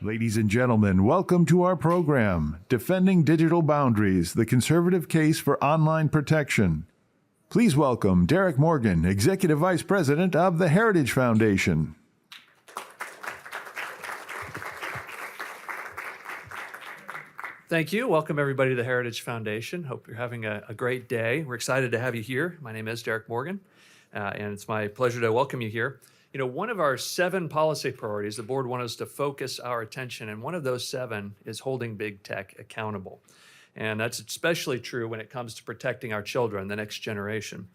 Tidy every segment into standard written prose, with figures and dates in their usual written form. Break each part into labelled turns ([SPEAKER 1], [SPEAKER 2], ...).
[SPEAKER 1] Ladies and gentlemen, welcome to our program, Defending Digital Boundaries, the Conservative Case for Online Protection. Please welcome Derek Morgan, Executive Vice President of the Heritage Foundation.
[SPEAKER 2] Thank you. Welcome everybody to the Heritage Foundation. Hope you're having a great day. We're excited to have you here. My name is Derek Morgan, and it's my pleasure to welcome you here. You know, one of our 7 policy priorities, the board wanted us to focus our attention, and one of those 7 is holding big tech accountable. And that's especially true when it comes to protecting our children, the next generation.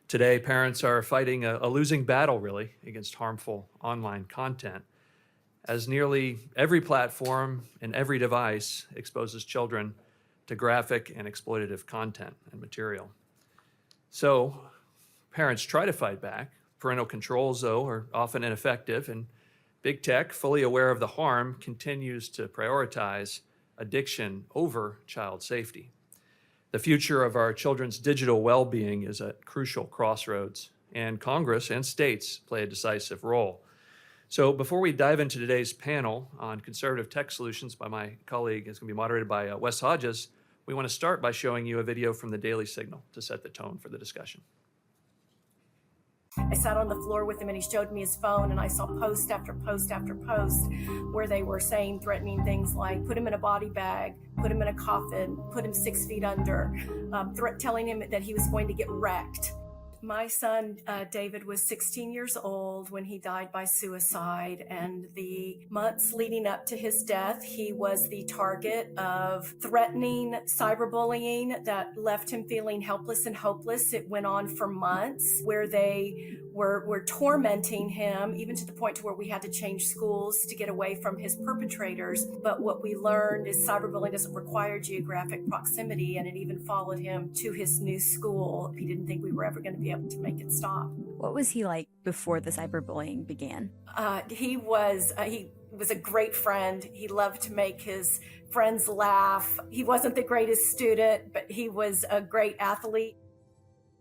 [SPEAKER 2] Today, parents are fighting a losing battle, really, against harmful online content, as nearly every platform and every device exposes children to graphic and exploitative content and material. So parents try to fight back. Parental controls, though, are often ineffective, and big tech, fully aware of the harm, continues to prioritize addiction over child safety. The future of our children's digital well-being is at crucial crossroads, and Congress and states play a decisive role. So before we dive into today's panel on conservative tech solutions by my colleague, it's going to be moderated by Wes Hodges, we want to start by showing you a video from the Daily Signal to set the tone for the discussion.
[SPEAKER 3] I sat on the floor with him and he showed me his phone, and I saw post after post after post where they were saying threatening things like put him in a body bag, put him in a coffin, put him 6 feet under, telling him that he was going to get wrecked. My son, David, was 16 years old when he died by suicide, and the months leading up to his death, he was the target of threatening cyberbullying that left him feeling helpless and hopeless. It went on for months where they were tormenting him, even to the point to where we had to change schools to get away from his perpetrators. But what we learned is cyberbullying doesn't require geographic proximity, and it even followed him to his new school. He didn't think we were ever going to be able to make it stop.
[SPEAKER 4] What was he like before the cyberbullying began?
[SPEAKER 3] He was a great friend. He loved to make his friends laugh. He wasn't the greatest student, but he was a great athlete.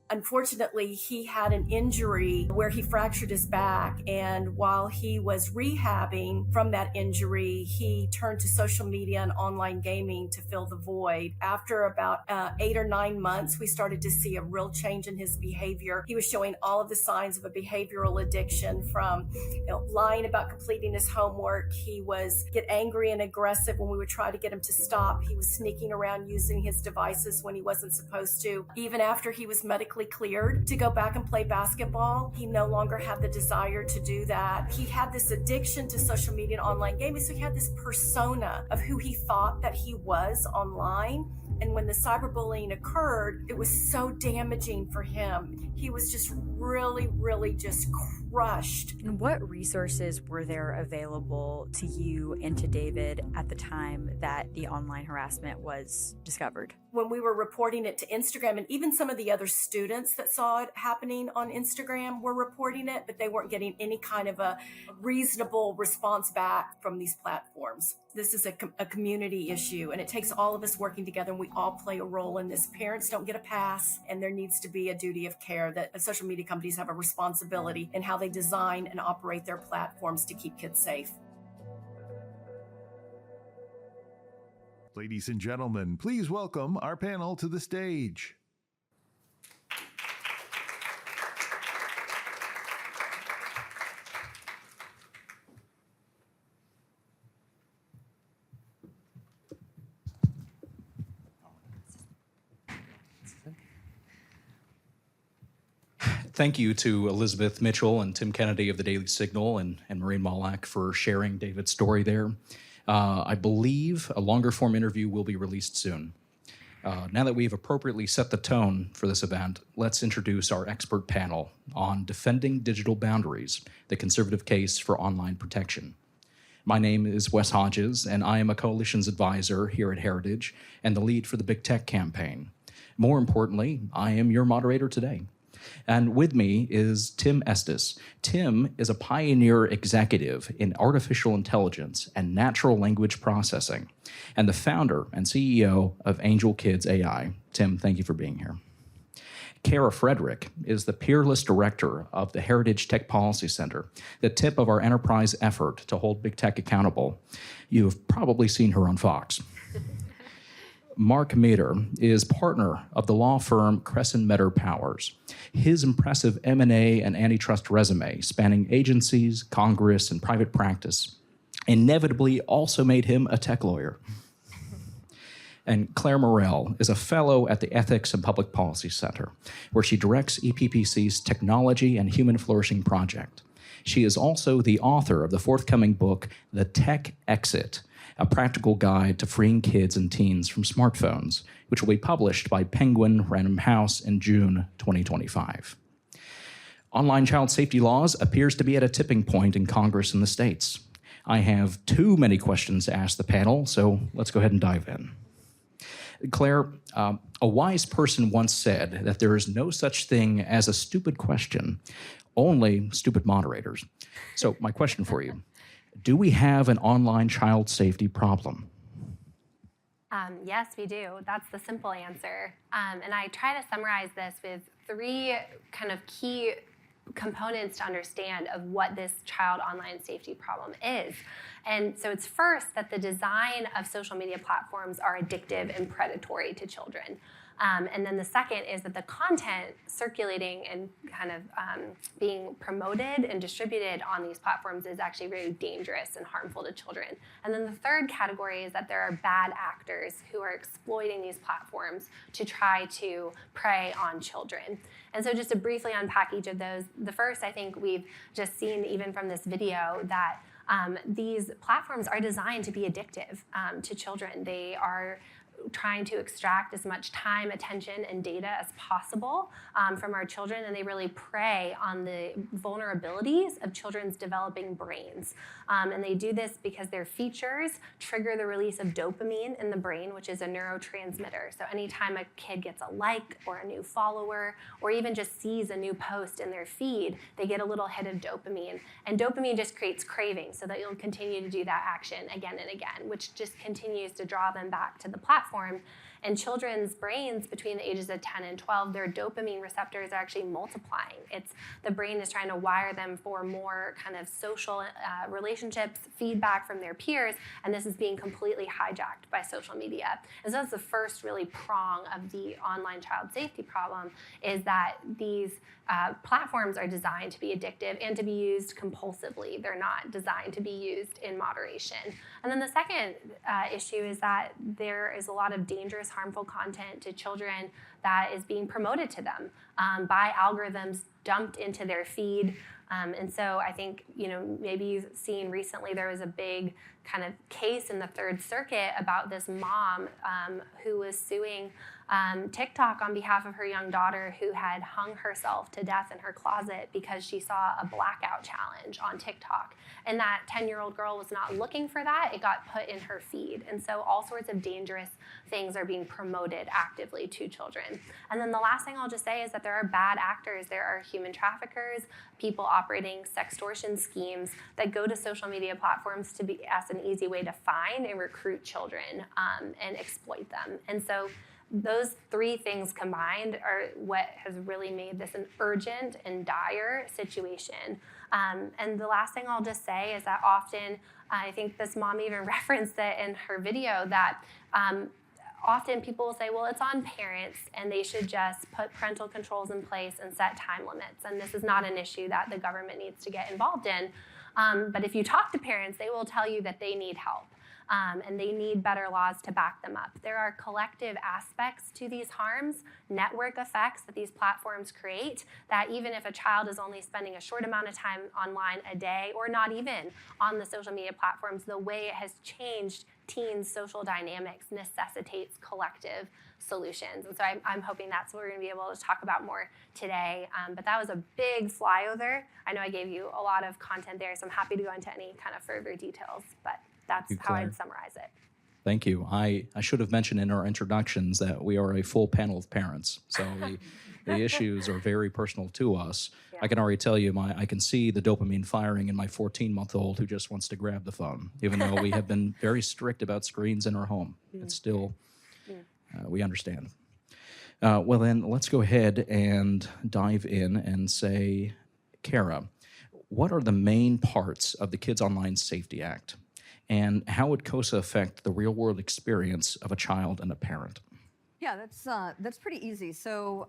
[SPEAKER 3] Unfortunately, he had an injury where he fractured his back, and while he was rehabbing from that injury, he turned to social media and online gaming to fill the void. After about 8 or 9 months, we started to see a real change in his behavior. He was showing all of the signs of a behavioral addiction, from lying about completing his homework. He was get angry and aggressive when we would try to get him to stop. He was sneaking around using his devices when he wasn't supposed to. Even after he was medically cleared to go back and play basketball, he no longer had the desire to do that. He had this addiction to social media and online gaming, so he had this persona of who he thought that he was online. And when the cyberbullying occurred, it was so damaging for him. He was just really, really just crushed.
[SPEAKER 4] And what resources were there available to you and to David at the time that the online harassment was discovered?
[SPEAKER 3] When we were reporting it to Instagram, and even some of the other students that saw it happening on Instagram were reporting it, but they weren't getting any kind of a reasonable response back from these platforms. This is a community issue, and it takes all of us working together, and we all play a role in this. Parents don't get a pass, and there needs to be a duty of care that social media companies have a responsibility in how they design and operate their platforms to keep kids safe.
[SPEAKER 1] Ladies and gentlemen, please welcome our panel to the stage.
[SPEAKER 5] Thank you to Elizabeth Mitchell and Tim Kennedy of the Daily Signal and Maureen Mollack for sharing David's story there. I believe a longer form interview will be released soon. Now that we've appropriately set the tone for this event, let's introduce our expert panel on defending digital boundaries, the conservative case for online protection. My name is Wes Hodges, and I am a coalition's advisor here at Heritage and the lead for the Big Tech campaign. More importantly, I am your moderator today. And with me is Tim Estes. Tim is a pioneer executive in artificial intelligence and natural language processing, and the founder and CEO of Angel Kids AI. Tim, thank you for being here. Kara Frederick is the peerless director of the Heritage Tech Policy Center, the tip of our enterprise effort to hold big tech accountable. You've probably seen her on Fox. Mark Mader is partner of the law firm Crescent Metter Powers. His impressive M&A and antitrust resume, spanning agencies, Congress, and private practice, inevitably also made him a tech lawyer. And Claire Morrell is a fellow at the Ethics and Public Policy Center, where she directs EPPC's Technology and Human Flourishing Project. She is also the author of the forthcoming book, The Tech Exit, a practical guide to freeing kids and teens from smartphones, which will be published by Penguin Random House in June 2025. Online child safety laws appears to be at a tipping point in Congress and the states. I have too many questions to ask the panel, so let's go ahead and dive in. Claire, a wise person once said that there is no such thing as a stupid question, only stupid moderators. So my question for you, do we have an online child safety problem?
[SPEAKER 6] Yes, we do. That's the simple answer. And I try to summarize this with 3 kind of key components to understand of what this child online safety problem is. And so it's first that the design of social media platforms are addictive and predatory to children. And then the second is that the content circulating and kind of being promoted and distributed on these platforms is actually very dangerous and harmful to children. And then the third category is that there are bad actors who are exploiting these platforms to try to prey on children. And so just to briefly unpack each of those, the first, I think we've just seen even from this video that these platforms are designed to be addictive to children. They are trying to extract as much time, attention, and data as possible from our children, and they really prey on the vulnerabilities of children's developing brains. And they do this because their features trigger the release of dopamine in the brain, which is a neurotransmitter. So anytime a kid gets a like or a new follower, or even just sees a new post in their feed, they get a little hit of dopamine. And dopamine just creates craving so that you'll continue to do that action again and again, which just continues to draw them back to the platform. And children's brains between the ages of 10 and 12, their dopamine receptors are actually multiplying. The brain is trying to wire them for more kind of social relationships, feedback from their peers, and this is being completely hijacked by social media. And so that's the first really prong of the online child safety problem, is that these platforms are designed to be addictive and to be used compulsively. They're not designed to be used in moderation. And then the second issue is that there is a lot of dangerous, harmful content to children that is being promoted to them by algorithms dumped into their feed. And so I think, maybe you've seen recently there was a big kind of case in the Third Circuit about this mom who was suing TikTok on behalf of her young daughter, who had hung herself to death in her closet because she saw a blackout challenge on TikTok. And that 10-year-old girl was not looking for that. It got put in her feed. And so all sorts of dangerous things are being promoted actively to children. And then the last thing I'll just say is that there are bad actors. There are human traffickers, people operating sextortion schemes that go to social media platforms to be as an easy way to find and recruit children and exploit them. And so those 3 things combined are what has really made this an urgent and dire situation. And the last thing I'll just say is that often, I think this mom even referenced it in her video, that often people will say, well, it's on parents and they should just put parental controls in place and set time limits. And this is not an issue that the government needs to get involved in. But if you talk to parents, they will tell you that they need help. And they need better laws to back them up. There are collective aspects to these harms, network effects that these platforms create, that even if a child is only spending a short amount of time online a day, or not even on the social media platforms, the way it has changed teens' social dynamics necessitates collective solutions. And so I'm hoping that's what we're going to be able to talk about more today. But that was a big flyover. I know I gave you a lot of content there, so I'm happy to go into any kind of further details. But that's how I'd summarize it.
[SPEAKER 5] Thank you. I should have mentioned in our introductions that we are a full panel of parents. So the issues are very personal to us. Yeah. I can already tell you, I can see the dopamine firing in my 14-month-old who just wants to grab the phone, even though we have been very strict about screens in our home. It's still, we understand. Well, then let's go ahead and dive in and say, Kara, what are the main parts of the Kids Online Safety Act? And how would COSA affect the real-world experience of a child and a parent?
[SPEAKER 7] Yeah, that's pretty easy. So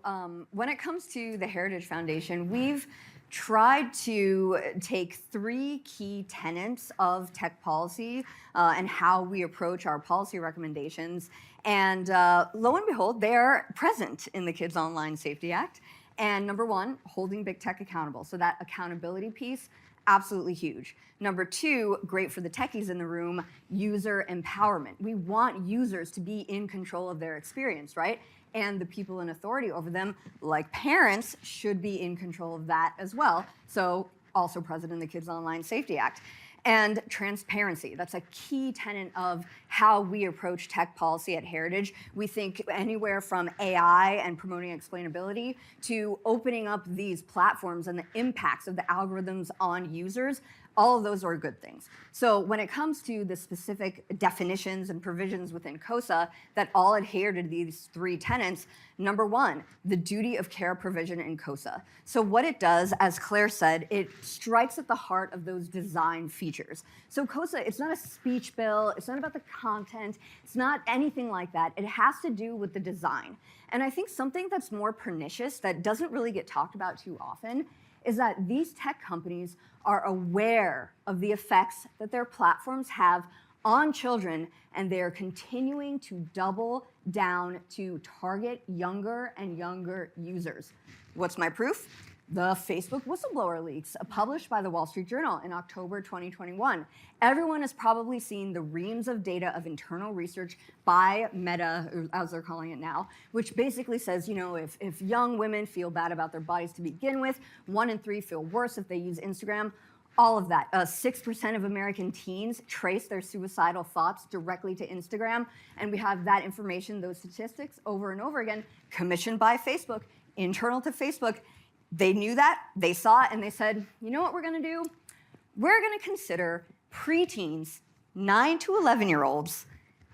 [SPEAKER 7] when it comes to the Heritage Foundation, we've tried to take 3 key tenets of tech policy and how we approach our policy recommendations. And lo and behold, they are present in the Kids Online Safety Act. And number 1, holding big tech accountable. So that accountability piece, absolutely huge. Number 2, great for the techies in the room, user empowerment. We want users to be in control of their experience, right? And the people in authority over them, like parents, should be in control of that as well. So also present in the Kids Online Safety Act. And transparency, that's a key tenet of how we approach tech policy at Heritage. We think anywhere from AI and promoting explainability to opening up these platforms and the impacts of the algorithms on users. All of those are good things. So when it comes to the specific definitions and provisions within COSA that all adhere to these 3 tenets, number 1, the duty of care provision in COSA. So what it does, as Claire said, it strikes at the heart of those design features. So COSA, it's not a speech bill, it's not about the content, it's not anything like that. It has to do with the design. And I think something that's more pernicious that doesn't really get talked about too often is that these tech companies are aware of the effects that their platforms have on children, and they're continuing to double down to target younger and younger users. What's my proof? The Facebook whistleblower leaks published by the Wall Street Journal in October 2021. Everyone has probably seen the reams of data of internal research by Meta, as they're calling it now, which basically says, you know, if young women feel bad about their bodies to begin with, 1 in 3 feel worse if they use Instagram. All of that. 6% of American teens trace their suicidal thoughts directly to Instagram, and we have that information, those statistics, over and over again, commissioned by Facebook, internal to Facebook. They knew that, they saw it, and they said, you know what we're going to do? We're going to consider preteens, 9 to 11-year-olds,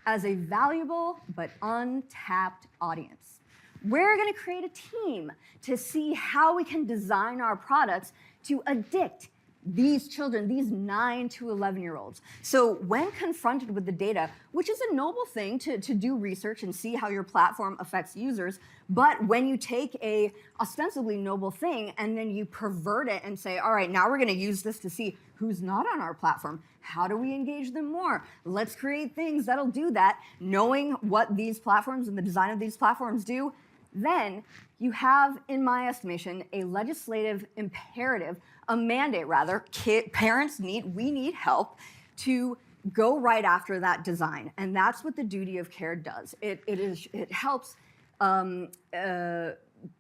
[SPEAKER 7] as a valuable but untapped audience. We're going to create a team to see how we can design our products to addict these children, these 9 to 11-year-olds. So when confronted with the data, which is a noble thing to do research and see how your platform affects users, but when you take a ostensibly noble thing and then you pervert it and say, all right, now we're going to use this to see who's not on our platform. How do we engage them more? Let's create things that'll do that, knowing what these platforms and the design of these platforms do. Then you have, in my estimation, a legislative imperative, a mandate rather. We need help to go right after that design, and that's what the duty of care does. It helps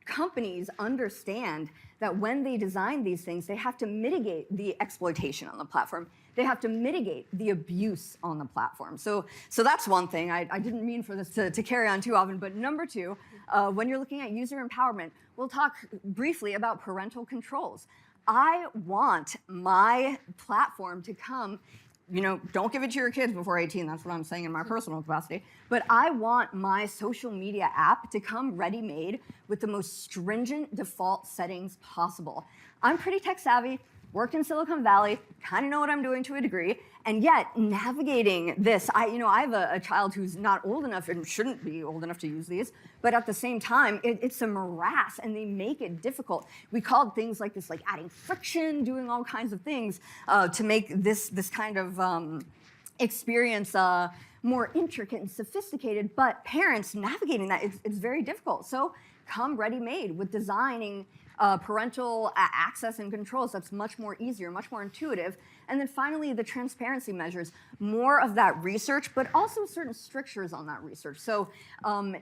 [SPEAKER 7] companies understand that when they design these things, they have to mitigate the exploitation on the platform. They have to mitigate the abuse on the platform. So that's one thing. I didn't mean for this to carry on too often, but number 2, when you're looking at user empowerment, we'll talk briefly about parental controls. I want my platform to come, you know, don't give it to your kids before 18, that's what I'm saying in my personal capacity, but I want my social media app to come ready-made with the most stringent default settings possible. I'm pretty tech savvy, worked in Silicon Valley, kind of know what I'm doing to a degree, and yet navigating this, I have a child who's not old enough and shouldn't be old enough to use these, but at the same time, it's a morass and they make it difficult. We called things like this, like adding friction, doing all kinds of things to make this kind of experience more intricate and sophisticated, but parents navigating that, it's very difficult. So come ready-made with designing parental access and controls that's much more easier, much more intuitive. And then finally, the transparency measures, more of that research, but also certain strictures on that research. So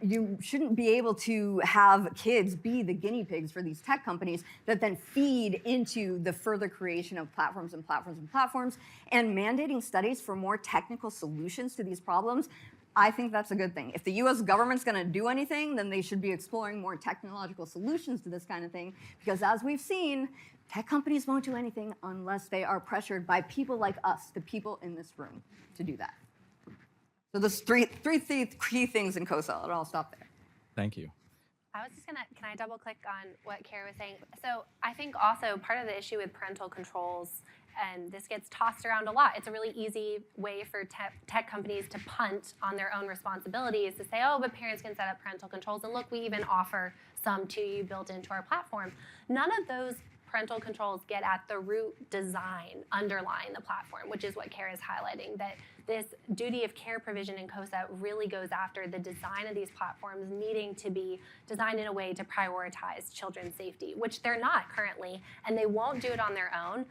[SPEAKER 7] you shouldn't be able to have kids be the guinea pigs for these tech companies that then feed into the further creation of platforms and platforms and platforms. And mandating studies for more technical solutions to these problems, I think that's a good thing. If the US government's going to do anything, then they should be exploring more technological solutions to this kind of thing, because as we've seen, tech companies won't do anything unless they are pressured by people like us, the people in this room, to do that. So there's three key things in COSA, and I'll stop there.
[SPEAKER 5] Thank you.
[SPEAKER 6] I was just can I double click on what Kara was saying? So I think also part of the issue with parental controls, and this gets tossed around a lot, it's a really easy way for tech companies to punt on their own responsibilities to say, oh, but parents can set up parental controls, and look, we even offer some to you built into our platform. None of those parental controls get at the root design underlying the platform, which is what Kara is highlighting, that this duty of care provision in COSA really goes after the design of these platforms needing to be designed in a way to prioritize children's safety, which they're not currently, and they won't do it on their own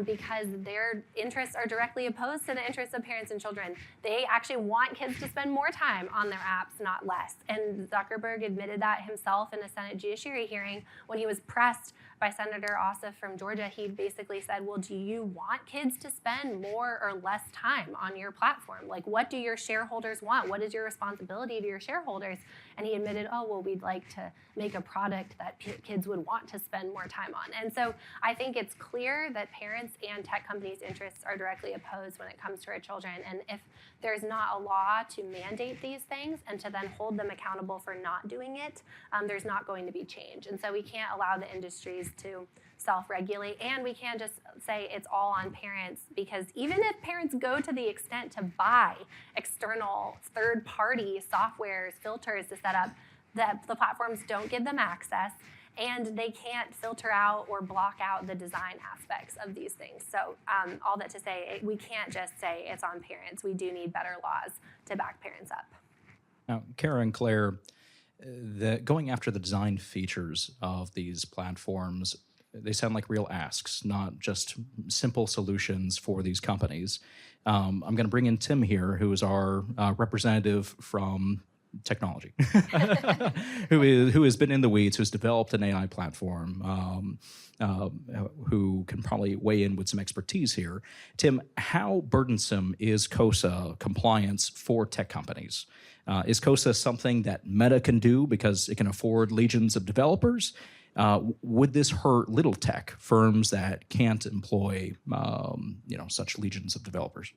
[SPEAKER 6] because their interests are directly opposed to the interests of parents and children. They actually want kids to spend more time on their apps, not less. And Zuckerberg admitted that himself in a Senate Judiciary hearing when he was pressed by Senator Ossoff from Georgia. He basically said, well, do you want kids to spend more or less time on your platform? Like, what do your shareholders want? What is your responsibility to your shareholders? And he admitted, oh, well, we'd like to make a product that kids would want to spend more time on. And so I think it's clear that parents and tech companies' interests are directly opposed when it comes to our children. And if there's not a law to mandate these things and to then hold them accountable for not doing it, there's not going to be change. And so we can't allow the industries to self-regulate, and we can't just say it's all on parents, because even if parents go to the extent to buy external third-party softwares, filters to set up, the platforms don't give them access, and they can't filter out or block out the design aspects of these things. So all that to say, we can't just say it's on parents. We do need better laws to back parents up.
[SPEAKER 5] Now, Kara and Claire, going after the design features of these platforms, they sound like real asks, not just simple solutions for these companies. I'm going to bring in Tim here, who is our representative from technology, who has been in the weeds, who's developed an AI platform, who can probably weigh in with some expertise here. Tim, how burdensome is COSA compliance for tech companies? Is COSA something that Meta can do because it can afford legions of developers? Would this hurt little tech firms that can't employ, such legions of developers?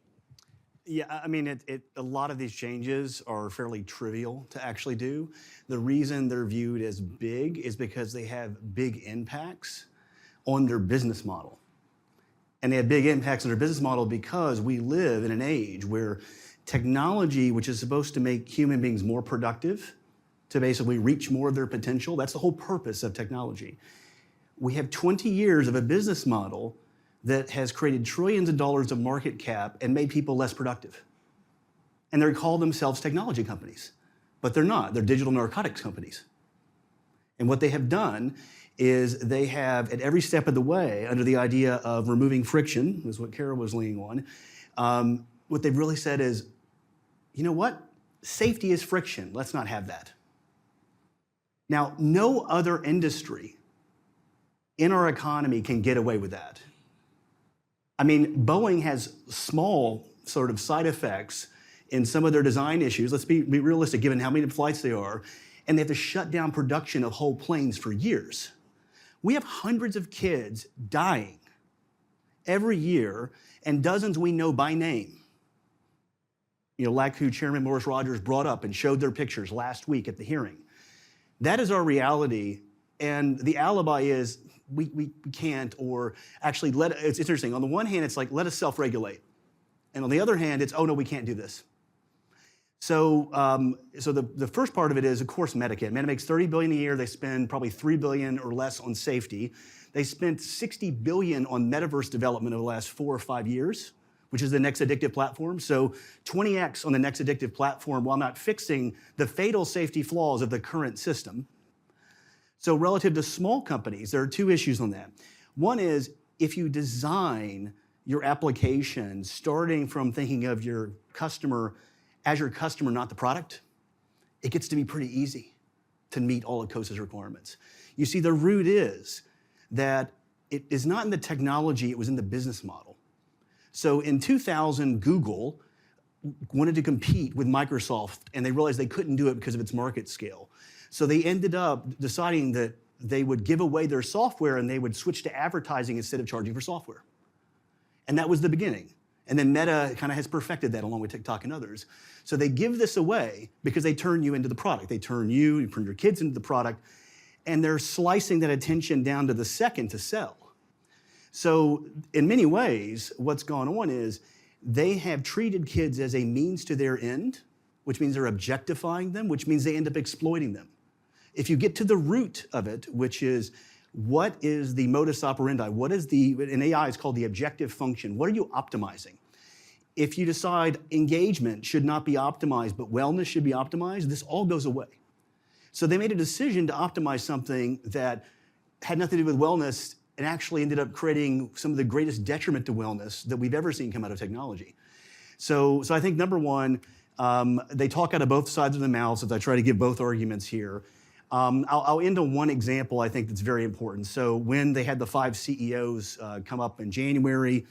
[SPEAKER 8] Yeah, I mean, a lot of these changes are fairly trivial to actually do. The reason they're viewed as big is because they have big impacts on their business model. And they have big impacts on their business model because we live in an age where technology, which is supposed to make human beings more productive, to basically reach more of their potential. That's the whole purpose of technology. We have 20 years of a business model that has created trillions of dollars of market cap and made people less productive. And they call themselves technology companies, but they're not. They're digital narcotics companies. And what they have done is they have, at every step of the way, under the idea of removing friction, is what Kara was leaning on, what they've really said is, you know what? Safety is friction. Let's not have that. Now, no other industry in our economy can get away with that. I mean, Boeing has small sort of side effects in some of their design issues. Let's be realistic, given how many flights there are, and they have to shut down production of whole planes for years. We have hundreds of kids dying every year, and dozens we know by name. Like who Chairman Morris Rogers brought up and showed their pictures last week at the hearing. That is our reality, and the alibi is we can't, or actually it's interesting. On the one hand, it's like, let us self-regulate. And on the other hand, it's, oh no, we can't do this. So the first part of it is, of course, Meta makes $30 billion a year. They spend probably $3 billion or less on safety. They spent $60 billion on metaverse development over the last 4 or 5 years, which is the Next Addictive platform. So 20x on the Next Addictive platform while not fixing the fatal safety flaws of the current system. So relative to small companies, there are 2 issues on that. One is, if you design your application starting from thinking of your customer as your customer, not the product, it gets to be pretty easy to meet all of COSA's requirements. You see, the root is that it is not in the technology, it was in the business model. So in 2000, Google wanted to compete with Microsoft, and they realized they couldn't do it because of its market scale. So they ended up deciding that they would give away their software and they would switch to advertising instead of charging for software. And that was the beginning. And then Meta kind of has perfected that along with TikTok and others. So they give this away because they turn you into the product. They turn you turn your kids into the product, and they're slicing that attention down to the second to sell. So in many ways, what's gone on is they have treated kids as a means to their end, which means they're objectifying them, which means they end up exploiting them. If you get to the root of it, which is what is the modus operandi, what is in AI it's called the objective function, what are you optimizing? If you decide engagement should not be optimized, but wellness should be optimized, this all goes away. So they made a decision to optimize something that had nothing to do with wellness and actually ended up creating some of the greatest detriment to wellness that we've ever seen come out of technology. So I think number one, they talk out of both sides of the mouth as I try to give both arguments here. I'll end on one example I think that's very important. So when they had the 5 CEOs come up in January,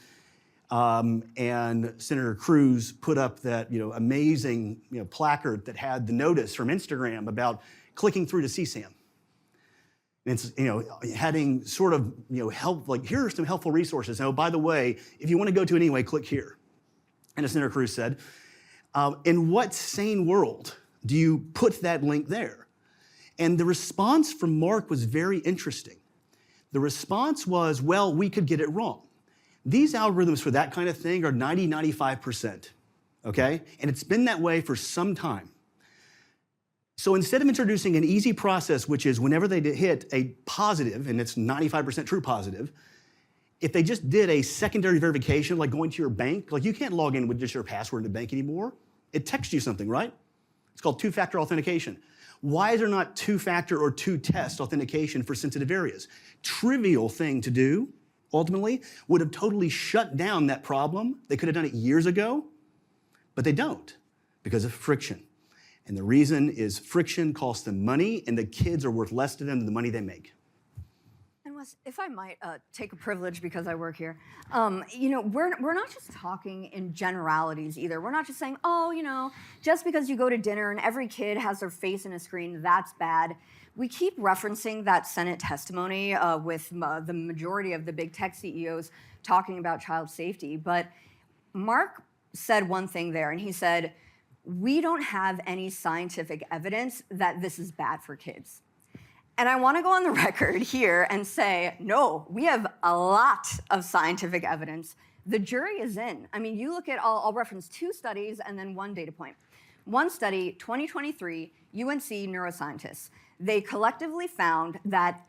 [SPEAKER 8] and Senator Cruz put up that amazing placard that had the notice from Instagram about clicking through to CSAM. And it's having sort of help, like here are some helpful resources. Now, by the way, if you want to go to it anyway, click here. And as Senator Cruz said, in what sane world do you put that link there? And the response from Mark was very interesting. The response was, well, we could get it wrong. These algorithms for that kind of thing are 90, 95%, okay? And it's been that way for some time. So instead of introducing an easy process, which is whenever they hit a positive, and it's 95% true positive, if they just did a secondary verification, like going to your bank, like you can't log in with just your password in the bank anymore. It texts you something, right? It's called two-factor authentication. Why is there not two-factor or two-test authentication for sensitive areas? Trivial thing to do, ultimately, would have totally shut down that problem. They could have done it years ago, but they don't because of friction. And the reason is friction costs them money, and the kids are worth less to them than the money they make.
[SPEAKER 7] And Wes, if I might take a privilege because I work here, we're not just talking in generalities either. We're not just saying, just because you go to dinner and every kid has their face in a screen, that's bad. We keep referencing that Senate testimony with the majority of the big tech CEOs talking about child safety. But Mark said one thing there, and he said, we don't have any scientific evidence that this is bad for kids. And I want to go on the record here and say, no, we have a lot of scientific evidence. The jury is in. I mean, you look at, I'll reference 2 studies and then 1 data point. One study, 2023, UNC neuroscientists. They collectively found that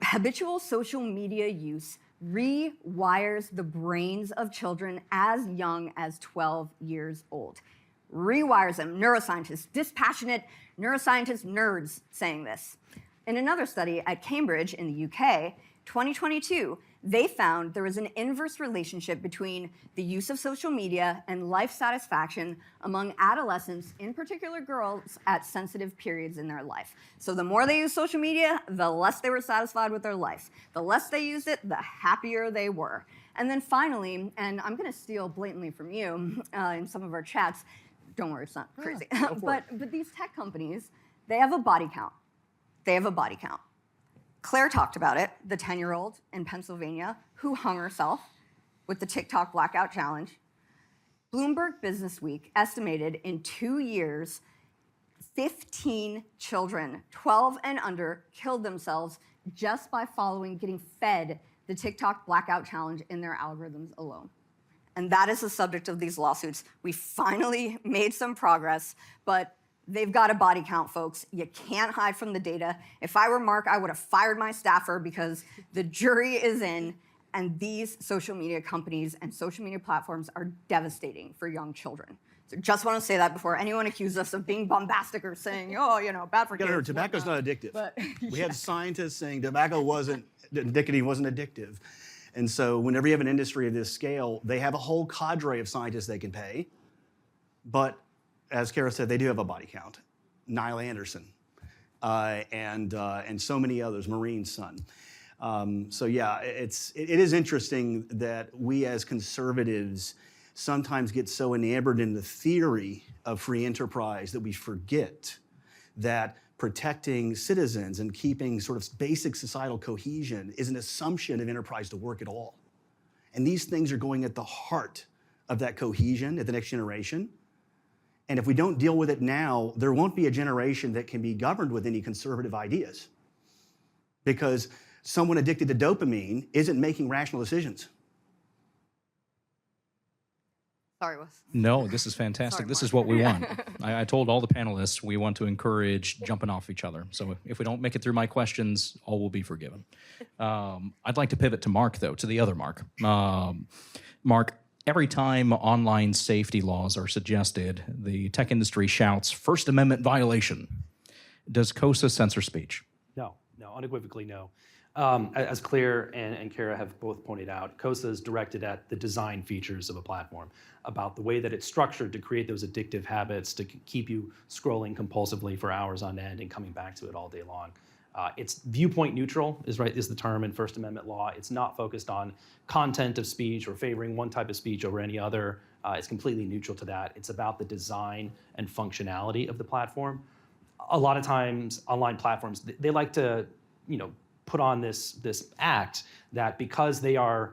[SPEAKER 7] habitual social media use rewires the brains of children as young as 12 years old. Rewires them. Neuroscientists, dispassionate neuroscientist nerds saying this. In another study at Cambridge in the UK, 2022, they found there was an inverse relationship between the use of social media and life satisfaction among adolescents, in particular girls, at sensitive periods in their life. So the more they used social media, the less they were satisfied with their life. The less they used it, the happier they were. And then finally, and I'm going to steal blatantly from you in some of our chats, don't worry, it's not crazy. But these tech companies, they have a body count. They have a body count. Claire talked about it, the 10-year-old in Pennsylvania who hung herself with the TikTok blackout challenge. Bloomberg Businessweek estimated in 2 years, 15 children, 12 and under, killed themselves just by getting fed the TikTok blackout challenge in their algorithms alone. And that is the subject of these lawsuits. We finally made some progress, but they've got a body count, folks. You can't hide from the data. If I were Mark, I would have fired my staffer because the jury is in, and these social media companies and social media platforms are devastating for young children. So just want to say that before anyone accuses us of being bombastic or saying, bad for kids.
[SPEAKER 8] Remember, tobacco's not addictive. But, we had scientists saying tobacco wasn't addictive. And so whenever you have an industry of this scale, they have a whole cadre of scientists they can pay. But as Kara said, they do have a body count. Niall Anderson and so many others, Maureen's son. It is interesting that we as conservatives sometimes get so enamored in the theory of free enterprise that we forget that protecting citizens and keeping sort of basic societal cohesion is an assumption of enterprise to work at all. And these things are going at the heart of that cohesion at the next generation. And if we don't deal with it now, there won't be a generation that can be governed with any conservative ideas. Because someone addicted to dopamine isn't making rational decisions.
[SPEAKER 7] Sorry, Wes.
[SPEAKER 5] No, this is fantastic.
[SPEAKER 7] Sorry,
[SPEAKER 5] This is
[SPEAKER 7] Mark.
[SPEAKER 5] what we want. I told all the panelists we want to encourage jumping off each other. So if we don't make it through my questions, all will be forgiven. I'd like to pivot to Mark, though, to the other Mark. Mark, every time online safety laws are suggested, the tech industry shouts, First Amendment violation. Does COSA censor speech?
[SPEAKER 9] No, unequivocally no. As Claire and Kara have both pointed out, COSA is directed at the design features of a platform, about the way that it's structured to create those addictive habits, to keep you scrolling compulsively for hours on end and coming back to it all day long. It's viewpoint neutral is the term in First Amendment law. It's not focused on content of speech or favoring one type of speech over any other. It's completely neutral to that. It's about the design and functionality of the platform. A lot of times, online platforms, they like to, put on this act that because they are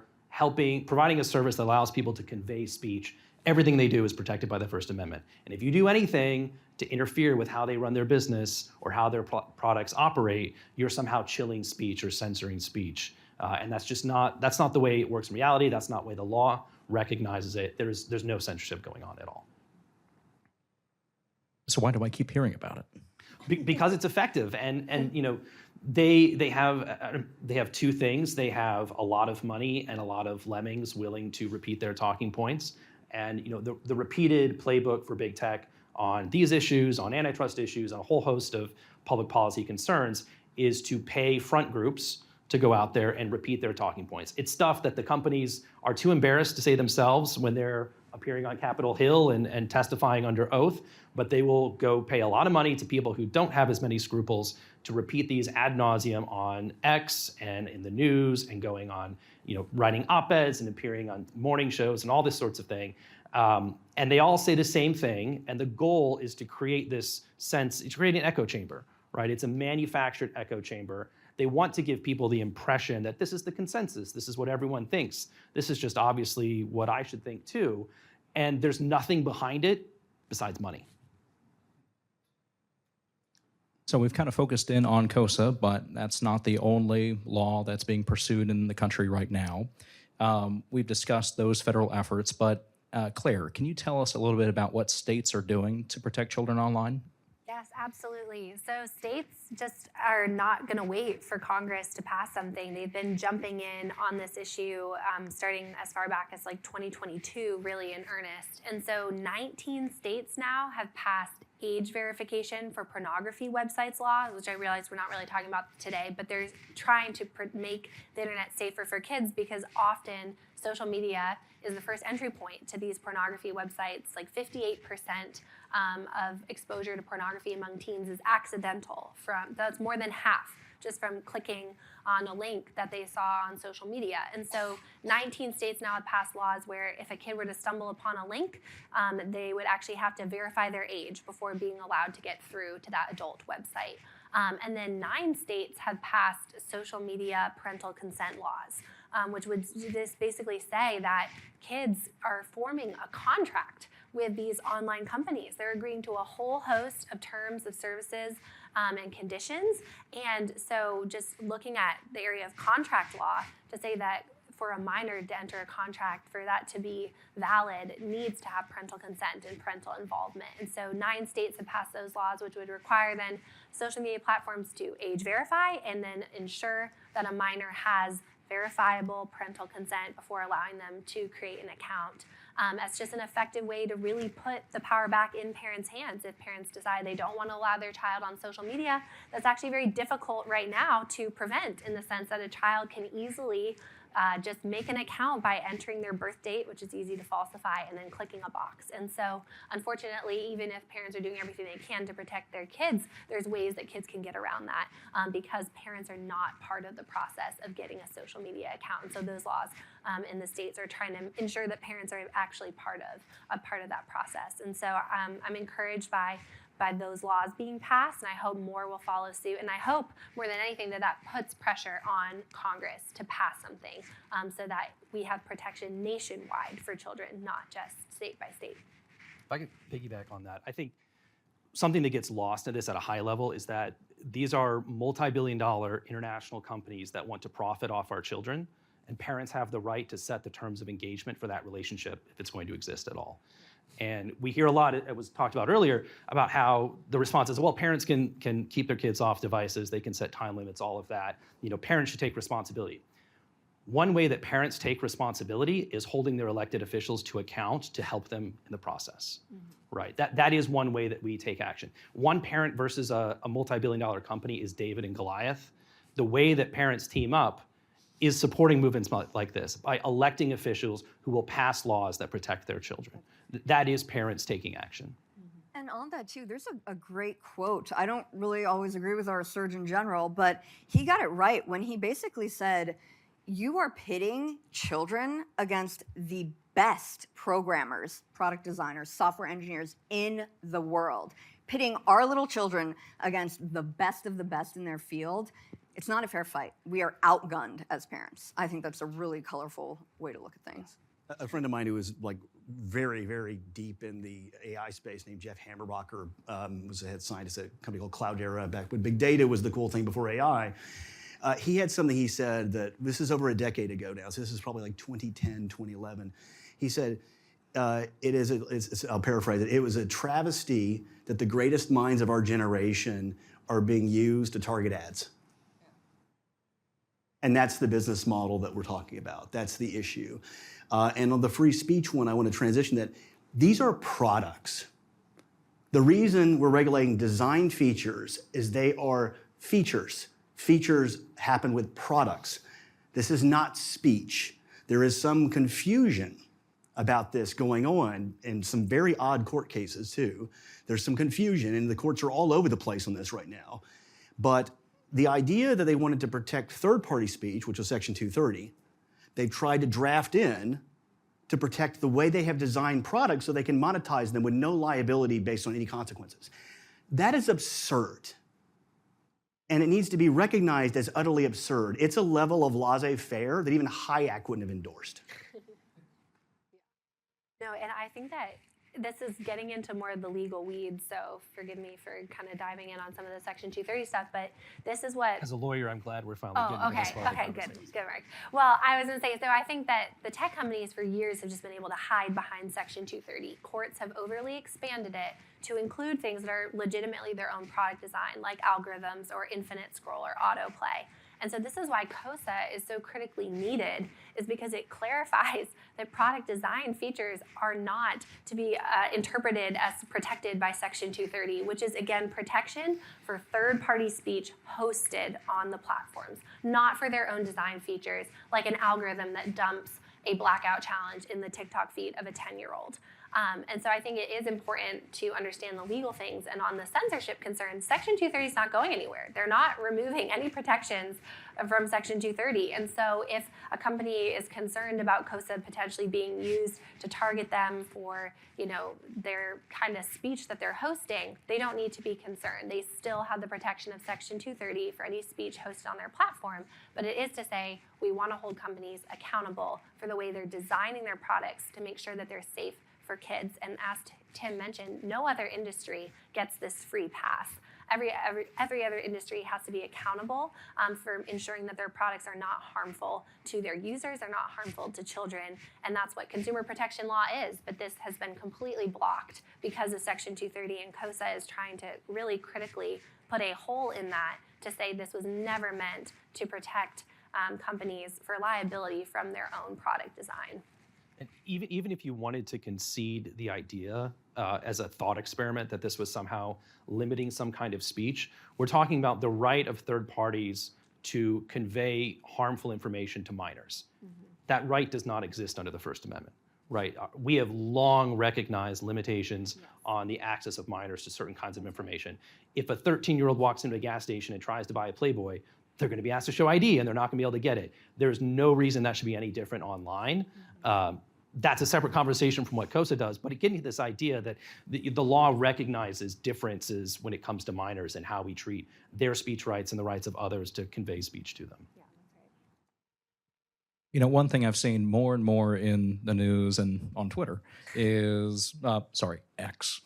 [SPEAKER 9] providing a service that allows people to convey speech, everything they do is protected by the First Amendment. And if you do anything to interfere with how they run their business or how their products operate, you're somehow chilling speech or censoring speech. And that's not the way it works in reality. That's not the way the law recognizes it. There's no censorship going on at all.
[SPEAKER 5] So why do I keep hearing about it?
[SPEAKER 9] Because it's effective, and they have two things. They have a lot of money and a lot of lemmings willing to repeat their talking points. And the repeated playbook for big tech on these issues, on antitrust issues, on a whole host of public policy concerns is to pay front groups to go out there and repeat their talking points. It's stuff that the companies are too embarrassed to say themselves when they're appearing on Capitol Hill and testifying under oath, but they will go pay a lot of money to people who don't have as many scruples to repeat these ad nauseum on X and in the news and going on, writing op-eds and appearing on morning shows and all this sorts of thing. And they all say the same thing, and the goal is to create this sense, to create an echo chamber, right? It's a manufactured echo chamber. They want to give people the impression that this is the consensus, this is what everyone thinks, this is just obviously what I should think too, and there's nothing behind it besides money.
[SPEAKER 5] So we've kind of focused in on COSA, but that's not the only law that's being pursued in the country right now. We've discussed those federal efforts, but Claire, can you tell us a little bit about what states are doing to protect children online?
[SPEAKER 6] Yes, absolutely. So states just are not going to wait for Congress to pass something. They've been jumping in on this issue starting as far back as 2022, really in earnest. And so 19 states now have passed age verification for pornography websites laws, which I realize we're not really talking about today, but they're trying to make the internet safer for kids because often social media is the first entry point to these pornography websites. 58% of exposure to pornography among teens is accidental. That's more than half just from clicking on a link that they saw on social media. And so 19 states now have passed laws where if a kid were to stumble upon a link, they would actually have to verify their age before being allowed to get through to that adult website. And then 9 states have passed social media parental consent laws, which would just basically say that kids are forming a contract with these online companies. They're agreeing to a whole host of terms of services and conditions. And so just looking at the area of contract law to say that for a minor to enter a contract, for that to be valid, needs to have parental consent and parental involvement. And so 9 states have passed those laws, which would require then social media platforms to age verify and then ensure that a minor has verifiable parental consent before allowing them to create an account. That's just an effective way to really put the power back in parents' hands. If parents decide they don't want to allow their child on social media, that's actually very difficult right now to prevent, in the sense that a child can easily just make an account by entering their birth date, which is easy to falsify, and then clicking a box. And so, unfortunately, even if parents are doing everything they can to protect their kids, there's ways that kids can get around that because parents are not part of the process of getting a social media account. And so those laws in the states are trying to ensure that parents are actually part of that process. And so I'm encouraged by those laws being passed, and I hope more will follow suit. And I hope more than anything that puts pressure on Congress to pass something so that we have protection nationwide for children, not just state by state.
[SPEAKER 9] If I could piggyback on that, I think something that gets lost in this at a high level is that these are multi-billion-dollar international companies that want to profit off our children, and parents have the right to set the terms of engagement for that relationship if it's going to exist at all. And we hear a lot, it was talked about earlier, about how the response is, well, parents can keep their kids off devices, they can set time limits, all of that. Parents should take responsibility. One way that parents take responsibility is holding their elected officials to account to help them in the process, right? That is one way that we take action. One parent versus a multi-billion-dollar company is David and Goliath. The way that parents team up is supporting movements like this by electing officials who will pass laws that protect their children. That is parents taking action.
[SPEAKER 7] And on that too, there's a great quote. I don't really always agree with our Surgeon General, but he got it right when he basically said, you are pitting children against the best programmers, product designers, software engineers in the world. Pitting our little children against the best of the best in their field. It's not a fair fight. We are outgunned as parents. I think that's a really colorful way to look at things.
[SPEAKER 8] A friend of mine who was like very, very deep in the AI space named Jeff Hammerbacher was a head scientist at a company called Cloudera back when big data was the cool thing before AI. He had something he said that, this is over a decade ago now, so this is probably like 2010, 2011. He said, I'll paraphrase it, it was a travesty that the greatest minds of our generation are being used to target ads. And that's the business model that we're talking about. That's the issue. And on the free speech one, I want to transition that these are products. The reason we're regulating design features is they are features. Features happen with products. This is not speech. There is some confusion about this going on in some very odd court cases too. There's some confusion and the courts are all over the place on this right now. But the idea that they wanted to protect third-party speech, which was Section 230, they've tried to draft in to protect the way they have designed products so they can monetize them with no liability based on any consequences. That is absurd. And it needs to be recognized as utterly absurd. It's a level of laissez-faire that even Hayek wouldn't have endorsed.
[SPEAKER 6] No, and I think that this is getting into more of the legal weeds, so forgive me for kind of diving in on some of the Section 230 stuff, but this is what...
[SPEAKER 9] As a lawyer, I'm glad we're finally getting to this part of the conversation.
[SPEAKER 6] Good, Mark. Well, I was going to say, so I think that the tech companies for years have just been able to hide behind Section 230. Courts have overly expanded it to include things that are legitimately their own product design, like algorithms or infinite scroll or autoplay. And so this is why COSA is so critically needed, is because it clarifies that product design features are not to be interpreted as protected by Section 230, which is, again, protection for third-party speech hosted on the platforms, not for their own design features, like an algorithm that dumps a blackout challenge in the TikTok feed of a 10-year-old. And so I think it is important to understand the legal things. And on the censorship concerns, Section 230 is not going anywhere. They're not removing any protections from Section 230. And so if a company is concerned about COSA potentially being used to target them for, their kind of speech that they're hosting, they don't need to be concerned. They still have the protection of Section 230 for any speech hosted on their platform. But it is to say we want to hold companies accountable for the way they're designing their products to make sure that they're safe for kids. And as Tim mentioned, no other industry gets this free pass. Every other industry has to be accountable for ensuring that their products are not harmful to their users, are not harmful to children, and that's what consumer protection law is. But this has been completely blocked because of Section 230, and COSA is trying to really critically put a hole in that to say this was never meant to protect companies for liability from their own product design.
[SPEAKER 9] And even if you wanted to concede the idea as a thought experiment that this was somehow limiting some kind of speech, we're talking about the right of third parties to convey harmful information to minors. Mm-hmm. That right does not exist under the First Amendment, right? We have long recognized limitations on the access of minors to certain kinds of information. If a 13-year-old walks into a gas station and tries to buy a Playboy, they're going to be asked to show ID and they're not going to be able to get it. There's no reason that should be any different online. Mm-hmm. That's a separate conversation from what COSA does, but getting to this idea that the law recognizes differences when it comes to minors and how we treat their speech rights and the rights of others to convey speech to them.
[SPEAKER 5] You know, one thing I've seen more and more in the news and on Twitter is, X,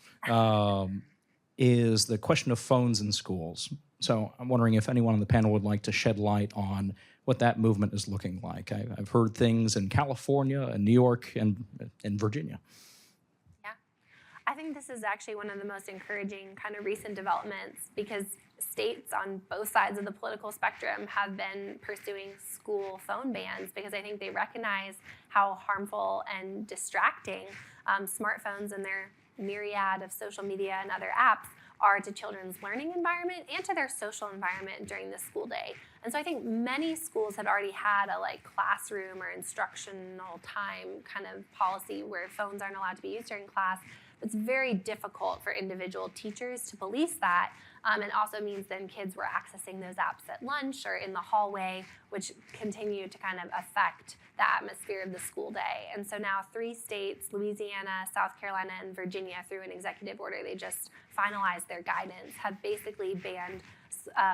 [SPEAKER 5] is the question of phones in schools. So I'm wondering if anyone on the panel would like to shed light on what that movement is looking like. I've heard things in California and New York and in Virginia.
[SPEAKER 6] Yeah, I think this is actually one of the most encouraging kind of recent developments because states on both sides of the political spectrum have been pursuing school phone bans because I think they recognize how harmful and distracting smartphones and their myriad of social media and other apps are to children's learning environment and to their social environment during the school day. And so I think many schools have already had a classroom or instructional time kind of policy where phones aren't allowed to be used during class. It's very difficult for individual teachers to police that. It also means then kids were accessing those apps at lunch or in the hallway, which continue to kind of affect the atmosphere of the school day. And so now 3 states, Louisiana, South Carolina, and Virginia, through an executive order, they just finalized their guidance, have basically banned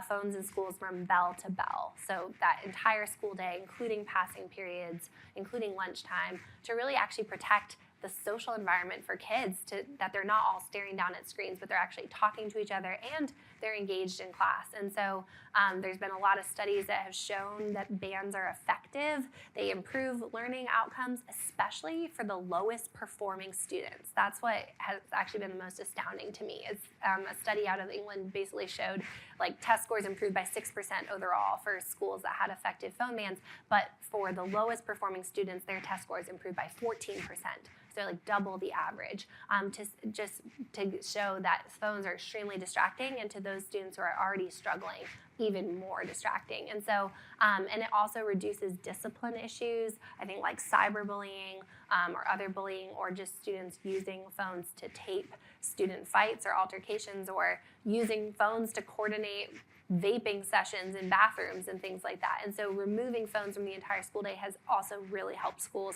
[SPEAKER 6] phones in schools from bell to bell. So that entire school day, including passing periods, including lunchtime, to really actually protect the social environment for kids, that they're not all staring down at screens, but they're actually talking to each other and they're engaged in class. And so there's been a lot of studies that have shown that bans are effective. They improve learning outcomes, especially for the lowest performing students. That's what has actually been the most astounding to me. Is a study out of England basically showed test scores improved by 6% overall for schools that had effective phone bans, but for the lowest performing students, their test scores improved by 14%. So double the average, to show that phones are extremely distracting, and to those students who are already struggling, even more distracting. And so, and it also reduces discipline issues, I think cyberbullying or other bullying, or just students using phones to tape student fights or altercations, or using phones to coordinate vaping sessions in bathrooms and things like that. And so removing phones from the entire school day has also really helped schools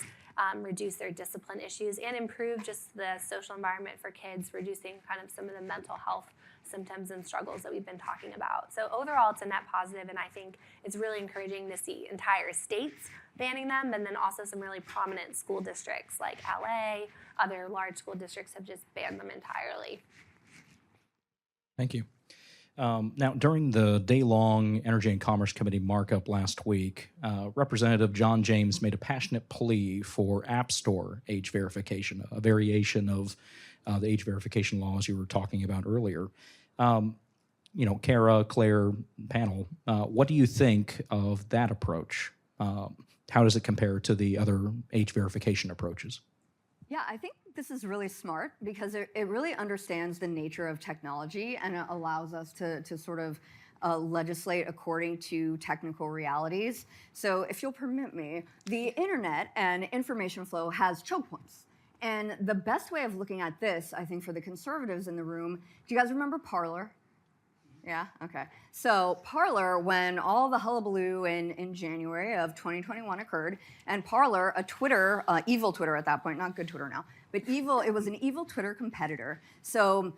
[SPEAKER 6] reduce their discipline issues and improve just the social environment for kids, reducing kind of some of the mental health symptoms and struggles that we've been talking about. So overall, it's a net positive, and I think it's really encouraging to see entire states banning them, and then also some really prominent school districts like LA, other large school districts have just banned them entirely.
[SPEAKER 5] Thank you. Now, during the day-long Energy and Commerce Committee markup last week, Representative John James made a passionate plea for App Store age verification, a variation of the age verification laws you were talking about earlier. Kara, Claire, panel, what do you think of that approach? How does it compare to the other age verification approaches?
[SPEAKER 7] Yeah, I think this is really smart because it really understands the nature of technology, and it allows us to sort of legislate according to technical realities. So if you'll permit me, the internet and information flow has choke points. And the best way of looking at this, I think, for the conservatives in the room, do you guys remember Parler? Yeah, okay. So Parler, when all the hullabaloo in January of 2021 occurred, and Parler, a Twitter, evil Twitter at that point, not good Twitter now, but evil, it was an evil Twitter competitor. So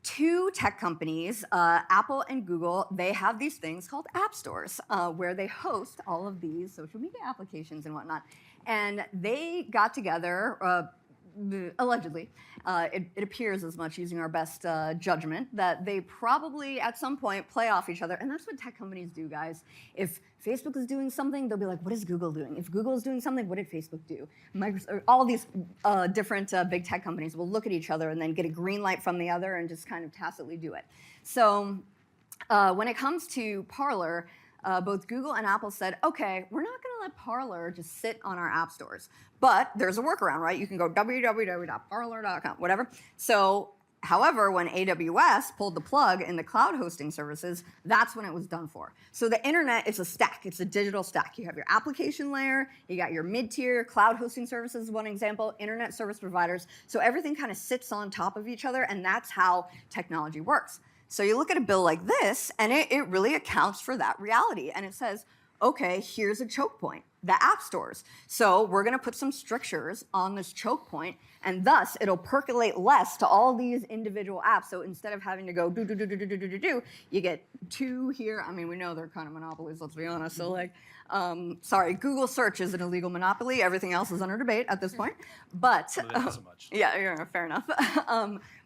[SPEAKER 7] 2 tech companies, Apple and Google, they have these things called app stores where they host all of these social media applications and whatnot. And they got together, allegedly, it appears as much using our best judgment, that they probably at some point play off each other. And that's what tech companies do, guys. If Facebook is doing something, they'll be like, what is Google doing? If Google is doing something, what did Facebook do? All these different big tech companies will look at each other and then get a green light from the other and just kind of tacitly do it. So when it comes to Parler, both Google and Apple said, okay, we're not going to let Parler just sit on our app stores. But there's a workaround, right? You can go www.parler.com, whatever. So, however, when AWS pulled the plug in the cloud hosting services, that's when it was done for. So the internet is a stack. It's a digital stack. You have your application layer, you got your mid-tier cloud hosting services, one example, internet service providers. So everything kind of sits on top of each other, and that's how technology works. So you look at a bill like this, and it really accounts for that reality. And it says, okay, here's a choke point, the app stores. So we're going to put some strictures on this choke point, and thus it'll percolate less to all these individual apps. So instead of having to go do, you get 2 here. I mean, we know they're kind of monopolies, let's be honest. So like, sorry, Google search is an illegal monopoly. Everything else is under debate at this point. But
[SPEAKER 9] Not so much.
[SPEAKER 7] yeah, fair enough.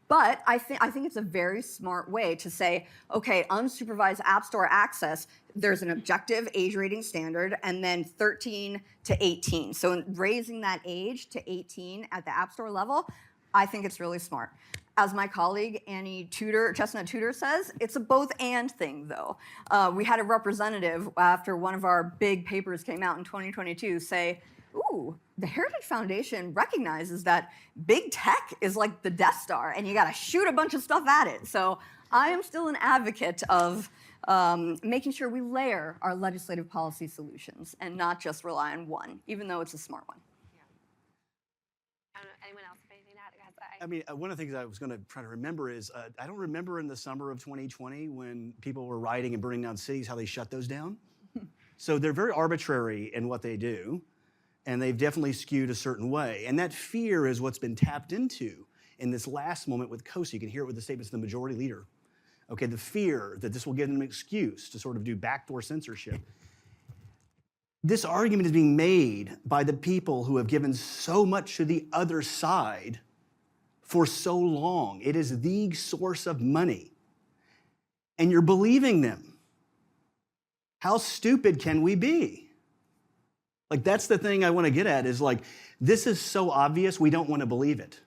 [SPEAKER 7] But I think it's a very smart way to say, okay, unsupervised App Store access, there's an objective age rating standard, and then 13 to 18. So raising that age to 18 at the App Store level, I think it's really smart. As my colleague Chestnut Tudor says, it's a both and thing though. We had a representative after one of our big papers came out in 2022 say, ooh, the Heritage Foundation recognizes that big tech is like the Death Star and you gotta shoot a bunch of stuff at it. So I am still an advocate of making sure we layer our legislative policy solutions and not just rely on one, even though it's a smart one.
[SPEAKER 6] I don't know, anyone else have anything to add?
[SPEAKER 8] I mean, one of the things I was going to try to remember is I don't remember in the summer of 2020 when people were rioting and burning down cities how they shut those down. So they're very arbitrary in what they do, and they've definitely skewed a certain way. And that fear is what's been tapped into in this last moment with COSA. You can hear it with the statements of the majority leader. Okay, the fear that this will give them an excuse to sort of do backdoor censorship. This argument is being made by the people who have given so much to the other side for so long. It is the source of money. And you're believing them. How stupid can we be? Like, that's the thing I want to get at is like, this is so obvious, we don't want to believe it.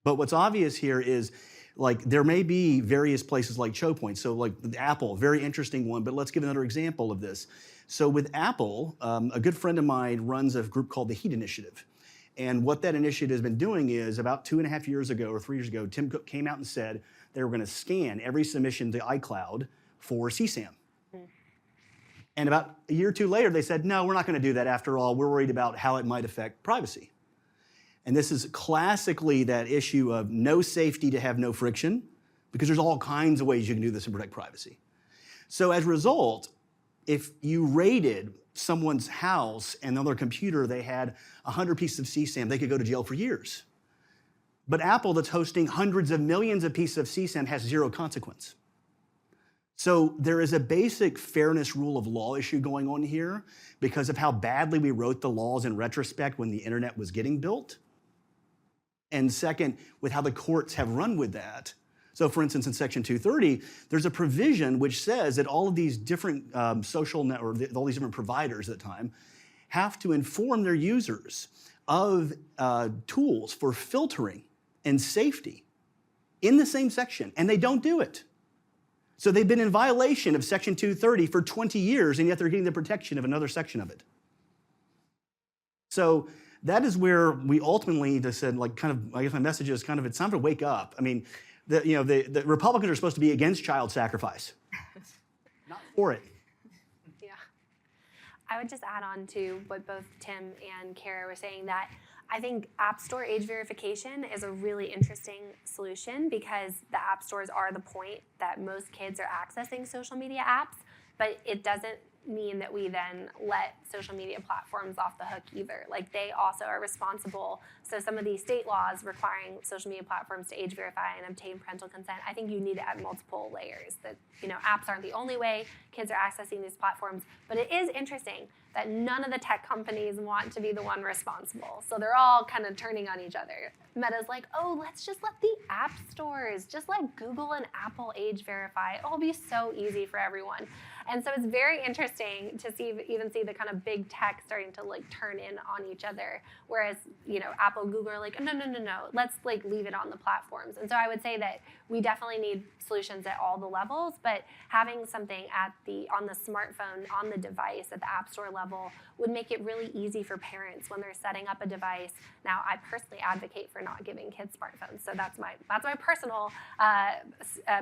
[SPEAKER 8] But what's obvious here is, like, there may be various places like choke points. So like Apple, very interesting one, but let's give another example of this. So with Apple, a good friend of mine runs a group called the Heat Initiative. And what that initiative has been doing is about 2.5 years ago or 3 years ago, Tim Cook came out and said they were going to scan every submission to iCloud for CSAM. And about a year or two later, they said, no, we're not going to do that after all. We're worried about how it might affect privacy. And this is classically that issue of no safety to have no friction, because there's all kinds of ways you can do this and protect privacy. So as a result, if you raided someone's house and on their computer they had 100 pieces of CSAM, they could go to jail for years. But Apple, that's hosting hundreds of millions of pieces of CSAM, has zero consequence. So there is a basic fairness rule of law issue going on here because of how badly we wrote the laws in retrospect when the internet was getting built. And second, with how the courts have run with that. So for instance, in Section 230, there's a provision which says that all of these different social networks, all these different providers at the time, have to inform their users of tools for filtering and safety in the same section, and they don't do it. So they've been in violation of Section 230 for 20 years, and yet they're getting the protection of another section of it. So that is where we ultimately just said, like, kind of, I guess my message is kind of, it's time to wake up. I mean, the Republicans are supposed to be against child sacrifice, not for it.
[SPEAKER 6] Yeah. I would just add on to what both Tim and Kara were saying, that I think App Store age verification is a really interesting solution because the App Stores are the point that most kids are accessing social media apps, but it doesn't mean that we then let social media platforms off the hook either. Like, they also are responsible. So some of these state laws requiring social media platforms to age verify and obtain parental consent, I think you need to add multiple layers. That, apps aren't the only way kids are accessing these platforms, but it is interesting that none of the tech companies want to be the one responsible. So they're all kind of turning on each other. Meta's like, oh, let's just let the app stores, just let Google and Apple age verify. It'll be so easy for everyone. And so it's very interesting to even see the kind of big tech starting to like turn in on each other. Whereas, Apple, Google are like, no, let's like leave it on the platforms. And so I would say that we definitely need solutions at all the levels, but having something on the smartphone, on the device, at the App Store level would make it really easy for parents when they're setting up a device. Now, I personally advocate for not giving kids smartphones, so that's my personal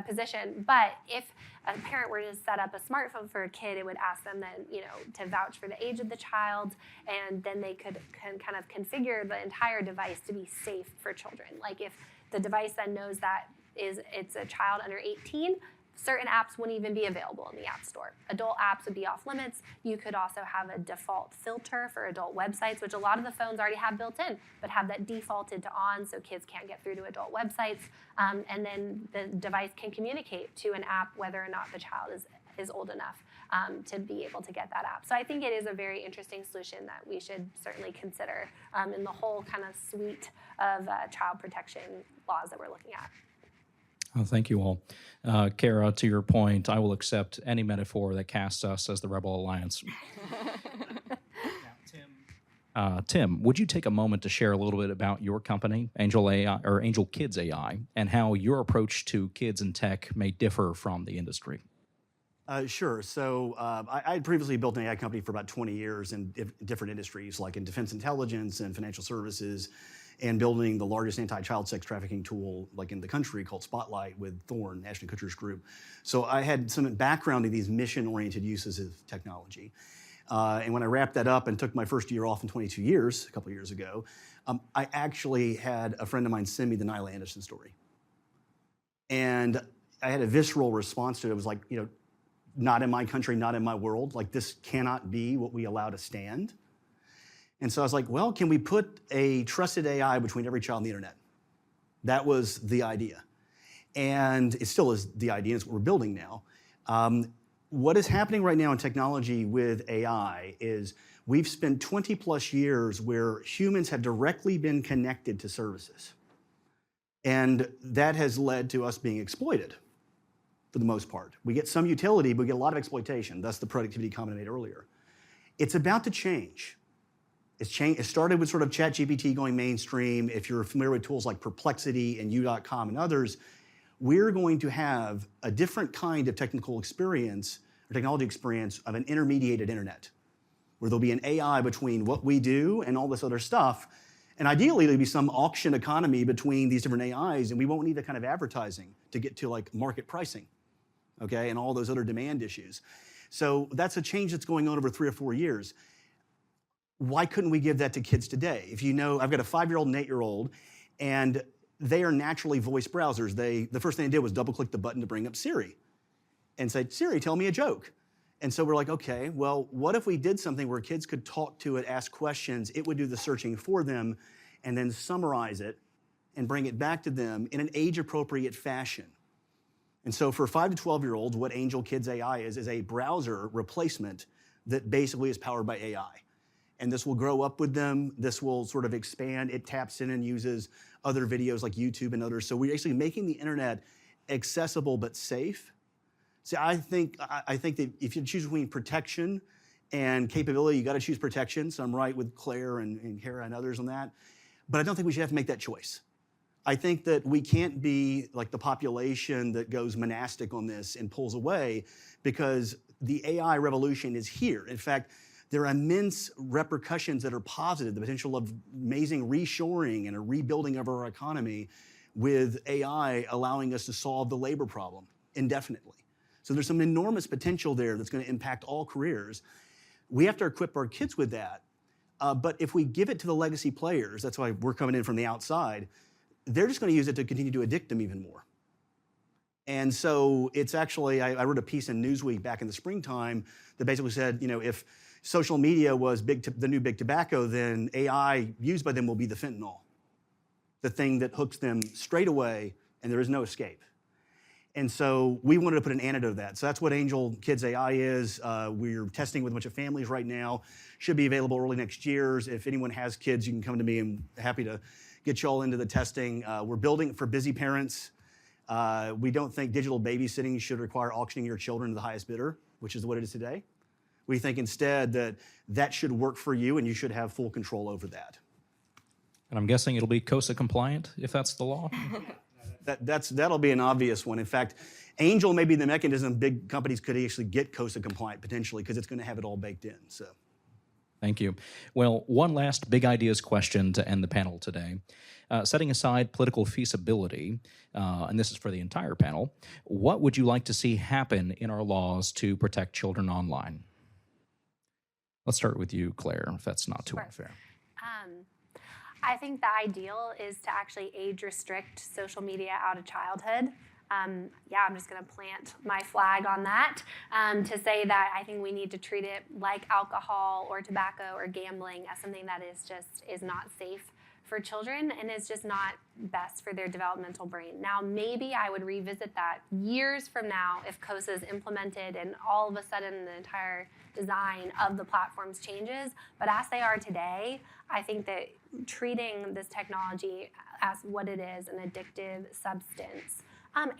[SPEAKER 6] position. But if a parent were to set up a smartphone for a kid, it would ask them then, to vouch for the age of the child, and then they can kind of configure the entire device to be safe for children. Like, if the device then knows that it's a child under 18, certain apps wouldn't even be available in the App Store. Adult apps would be off limits. You could also have a default filter for adult websites, which a lot of the phones already have built in, but have that defaulted to on so kids can't get through to adult websites. And then the device can communicate to an app whether or not the child is old enough to be able to get that app. So I think it is a very interesting solution that we should certainly consider in the whole kind of suite of child protection laws that we're looking at.
[SPEAKER 5] Oh, thank you all. Kara, to your point, I will accept any metaphor that casts us as the Rebel Alliance. Tim, would you take a moment to share a little bit about your company, Angel AI or Angel Kids AI, and how your approach to kids and tech may differ from the industry?
[SPEAKER 8] Sure. So I had previously built an AI company for about 20 years in different industries, like in defense intelligence and financial services, and building the largest anti-child sex trafficking tool like in the country called Spotlight with Thorne, Ashton Kutcher's group. So I had some background in these mission-oriented uses of technology. And when I wrapped that up and took my first year off in 22 years, a couple of years ago, I actually had a friend of mine send me the Nyla Anderson story. And I had a visceral response to it. It was like, not in my country, not in my world. Like, this cannot be what we allow to stand. And so I was like, well, can we put a trusted AI between every child on the internet? That was the idea. And it still is the idea. It's what we're building now. What is happening right now in technology with AI is we've spent 20 plus years where humans have directly been connected to services. And that has led to us being exploited for the most part. We get some utility, but we get a lot of exploitation. That's the productivity comment I made earlier. It's about to change. It started with sort of ChatGPT going mainstream. If you're familiar with tools like Perplexity and U.com and others, we're going to have a different kind of technical experience or technology experience of an intermediated internet, where there'll be an AI between what we do and all this other stuff. And ideally, there'll be some auction economy between these different AIs, and we won't need the kind of advertising to get to like market pricing, okay, and all those other demand issues. So that's a change that's going on over 3 or 4 years. Why couldn't we give that to kids today? If you know, I've got a 5-year-old and 8-year-old, and they are naturally voice browsers. The first thing they did was double-click the button to bring up Siri and say, Siri, tell me a joke. And so we're like, okay, well, what if we did something where kids could talk to it, ask questions, it would do the searching for them, and then summarize it and bring it back to them in an age-appropriate fashion. And so for 5 to 12-year-olds, what Angel Kids AI is a browser replacement that basically is powered by AI. And this will grow up with them. This will sort of expand. It taps in and uses other videos like YouTube and others. So we're actually making the internet accessible but safe. See, I think that if you choose between protection and capability, you got to choose protection. So I'm right with Claire and Kara and others on that. But I don't think we should have to make that choice. I think that we can't be like the population that goes monastic on this and pulls away, because the AI revolution is here. In fact, there are immense repercussions that are positive, the potential of amazing reshoring and a rebuilding of our economy with AI allowing us to solve the labor problem indefinitely. So there's some enormous potential there that's going to impact all careers. We have to equip our kids with that. But if we give it to the legacy players, that's why we're coming in from the outside, they're just going to use it to continue to addict them even more. And so it's actually, I wrote a piece in Newsweek back in the springtime that basically said, if social media was the new big tobacco, then AI used by them will be the fentanyl, the thing that hooks them straight away and there is no escape. And so we wanted to put an antidote to that. So that's what Angel Kids AI is. We're testing with a bunch of families right now. Should be available early next year. If anyone has kids, you can come to me. I'm happy to get you all into the testing. We're building it for busy parents. We don't think digital babysitting should require auctioning your children to the highest bidder, which is what it is today. We think instead that should work for you and you should have full control over that.
[SPEAKER 5] And I'm guessing it'll be COSA compliant if that's the law?
[SPEAKER 8] That'll be an obvious one. In fact, Angel may be the mechanism big companies could actually get COSA compliant potentially, because it's going to have it all baked in. So,
[SPEAKER 5] thank you. Well, one last big ideas question to end the panel today. Setting aside political feasibility, and this is for the entire panel, what would you like to see happen in our laws to protect children online? Let's start with you, Claire, if that's not too unfair.
[SPEAKER 6] I think the ideal is to actually age restrict social media out of childhood. Yeah, I'm just going to plant my flag on that to say that I think we need to treat it like alcohol or tobacco or gambling as something that is not safe for children and is just not best for their developmental brain. Now, maybe I would revisit that years from now if COSA is implemented and all of a sudden the entire design of the platforms changes. But as they are today, I think that treating this technology as what it is, an addictive substance,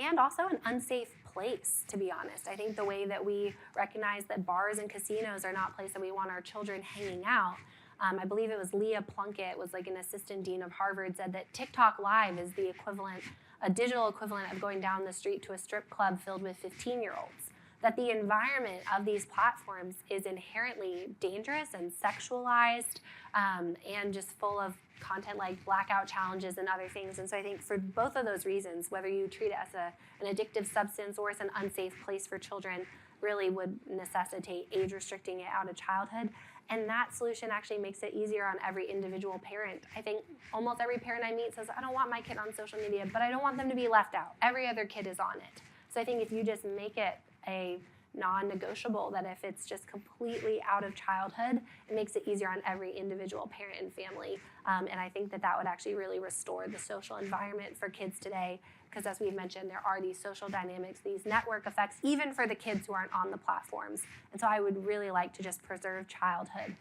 [SPEAKER 6] and also an unsafe place, to be honest. I think the way that we recognize that bars and casinos are not a place that we want our children hanging out. I believe it was Leah Plunkett, was like an assistant dean of Harvard, said that TikTok Live is the equivalent, a digital equivalent of going down the street to a strip club filled with 15-year-olds. That the environment of these platforms is inherently dangerous and sexualized and just full of content like blackout challenges and other things. And so I think for both of those reasons, whether you treat it as an addictive substance or as an unsafe place for children, really would necessitate age restricting it out of childhood. And that solution actually makes it easier on every individual parent. I think almost every parent I meet says, I don't want my kid on social media, but I don't want them to be left out. Every other kid is on it. So I think if you just make it a non-negotiable, that if it's just completely out of childhood, it makes it easier on every individual parent and family. And I think that would actually really restore the social environment for kids today. Because as we've mentioned, there are these social dynamics, these network effects, even for the kids who aren't on the platforms. And so I would really like to just preserve childhood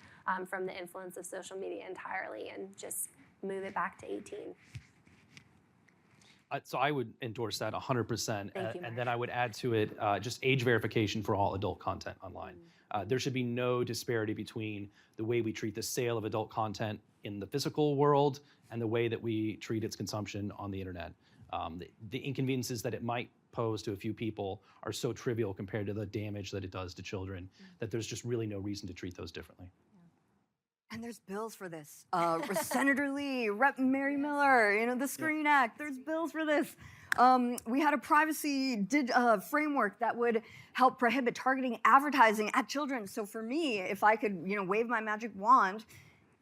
[SPEAKER 6] from the influence of social media entirely and just move it back to 18.
[SPEAKER 9] So I would endorse that 100%.
[SPEAKER 6] Thank you,
[SPEAKER 9] and then I would add to it just age verification for all adult content online. There should be no disparity between the way we treat the sale of adult content in the physical world and the way that we treat its consumption on the internet. The inconveniences that it might pose to a few people are so trivial compared to the damage that it does to children that there's just really no reason to treat those differently.
[SPEAKER 7] And there's bills for this. Senator Lee, Rep. Mary Miller, the Screen Act, there's bills for this. We had a privacy framework that would help prohibit targeting advertising at children. So for me, if I could, wave my magic wand,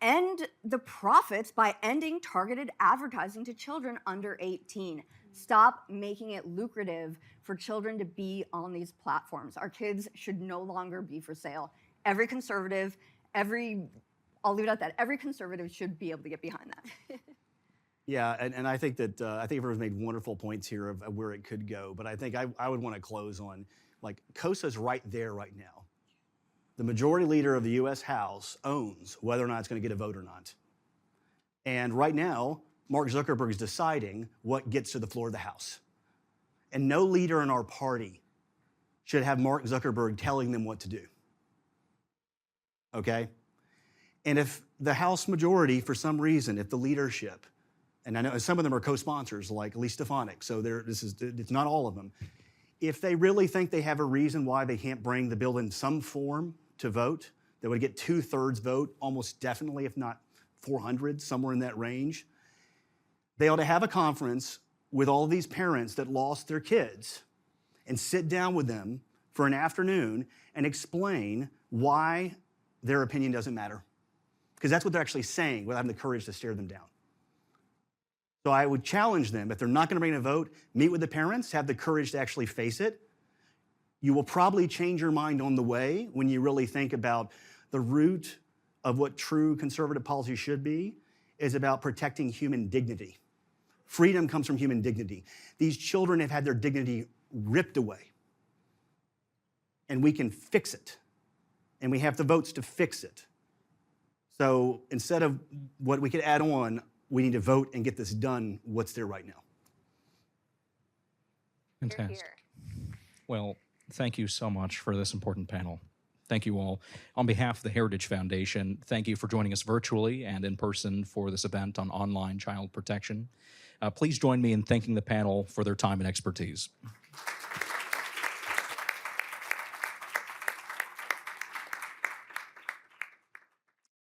[SPEAKER 7] end the profits by ending targeted advertising to children under 18. Stop making it lucrative for children to be on these platforms. Our kids should no longer be for sale. Every conservative, I'll leave it at that. Every conservative should be able to get behind that.
[SPEAKER 8] Yeah, and I think that I think everyone's made wonderful points here of where it could go. But I think I would want to close on, COSA's right there right now. The majority leader of the U.S. House owns whether or not it's going to get a vote or not. And right now, Mark Zuckerberg is deciding what gets to the floor of the House. And no leader in our party should have Mark Zuckerberg telling them what to do. Okay? And if the House majority, for some reason, if the leadership, and I know some of them are co-sponsors, like Lee Stefanik, so it's not all of them. If they really think they have a reason why they can't bring the bill in some form to vote, that would get 2/3 vote, almost definitely, if not 400, somewhere in that range, they ought to have a conference with all these parents that lost their kids and sit down with them for an afternoon and explain why their opinion doesn't matter. Because that's what they're actually saying without having the courage to stare them down. So I would challenge them, if they're not going to bring in a vote, meet with the parents, have the courage to actually face it. You will probably change your mind on the way when you really think about the root of what true conservative policy should be is about protecting human dignity. Freedom comes from human dignity. These children have had their dignity ripped away. And we can fix it. And we have the votes to fix it. So instead of what we could add on, we need to vote and get this done, what's there right now.
[SPEAKER 5] Fantastic.
[SPEAKER 6] Hear.
[SPEAKER 5] Well, thank you so much for this important panel. Thank you all. On behalf of the Heritage Foundation, thank you for joining us virtually and in person for this event on online child protection. Please join me in thanking the panel for their time and expertise.